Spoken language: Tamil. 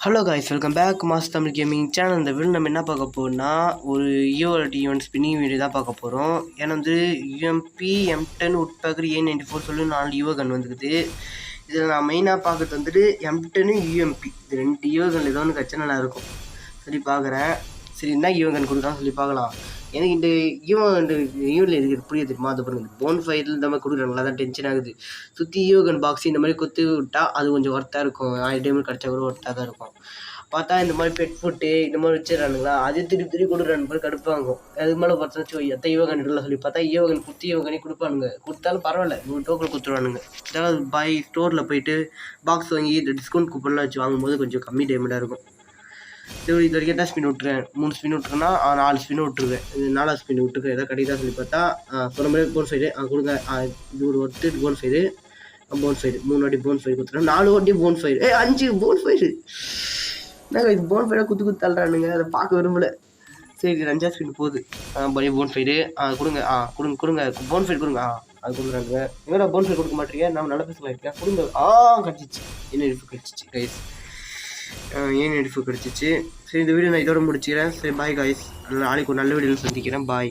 Hello guys, welcome back mass Tamil gaming channel. இந்த வீடியோ நம்ம என்ன பார்க்க போகிறோம்னா ஒரு ஈவெண்ட் ஸ்பின்னிங் வீடியோ தான் பார்க்க போகிறோம். ஏன்னா வந்து யூஎம்பி M10 உட்பேக்கர் A94 சொல்லி 4 ஈவகன் வந்துக்குது. இதில் நான் மெயினாக பார்க்குறது வந்துட்டு M10 யூஎம்பி இது 2 ஈவகன் ஏதோ ஒன்று கட்சா நல்லா இருக்கும். சரி பார்க்குறேன். சரி என்ன ஈவகன் கொடுக்கலாம் சொல்லி பார்க்கலாம். எனக்கு இந்த ஈவெண்ட்டில் இருக்கிறது புரிய தெரியுமா? அது பாருங்க, போன் ஃபயரில் இந்த மாதிரி கொடுக்குறாங்க, நல்லா தான் டென்ஷன் ஆகுது. சுற்றி ஈவகன் பாக்ஸ் இந்த மாதிரி கொத்து விட்டால் அது கொஞ்சம் ஒர்த்தாக இருக்கும். 1000 டைமண்ட் கிடச்சா கூட ஒர்த்தாக தான் இருக்கும். பார்த்தா இந்த மாதிரி பெட் ஃபுட்டு இந்த மாதிரி வச்சிடறானுங்களா, அது திருப்பி கொடுக்குறான்னு போய் கடுப்பாகும். அது மேலே பார்த்தா வச்சு எத்தனை ஈவகன் இல்லை சொல்லி பார்த்தா ஈவகன் குத்தி ஈவகனே கொடுப்பானுங்க. கொடுத்தாலும் பரவாயில்ல, 100 டோக்கன் கொடுத்துருவானுங்க. அதாவது பாய் ஸ்டோரில் போயிட்டு பாக்ஸ் வாங்கி இந்த டிஸ்கவுண்ட் கூப்பன்லாம் வச்சு வாங்கும்போது கொஞ்சம் கம்மி டைமண்டாக இருக்கும். இது வரைக்கும் எத்தனை ஸ்பின் விட்டுறேன்? 3 ஸ்பின் விட்டுருன்னா 4 ஸ்பின் விட்டுருவேன். இது 4 ஸ்பின் விட்டுருக்கேன். எதாவது கிடைக்குதா சொல்லி பார்த்தா சொன்ன மாதிரி போன் ஃபைடு கொடுங்க. இது ஒரு ஒருத்து போன் ஃபைடு 3 வாட்டி போன் ஃபைடு கொடுத்துறேன். 4 வாட்டி போன் ஃபைடு 5 போன் ஃபைடு. என்னங்க இது போன் ஃபைடாக குத்து தள்ளுறானுங்க, அதை பார்க்க விரும்பல. சரி 5 ஸ்பின் போகுது. பழைய போன் ஃபைடு கொடுங்க. கொடுங்க போன் ஃபைடு கொடுங்க. அது கொடுக்குறாங்க. எங்கடா போன் ஃபைடு கொடுக்க மாட்டீங்க? நம்ம நல்ல பேசலாம் இருக்கேன். கொடுங்க. கிடச்சிச்சு. என்ன எடுப்பு கிடச்சிச்சு கைஸ், ஏன் எடுப்பு கிடச்சிச்சு. சரி இந்த வீடியோ நான் இதோட முடிச்சுக்கிறேன். சரி பாய் காய்ஸ், நாளைக்கு ஒரு நல்ல வீடியோவில் சந்திக்கிறேன். பாய்.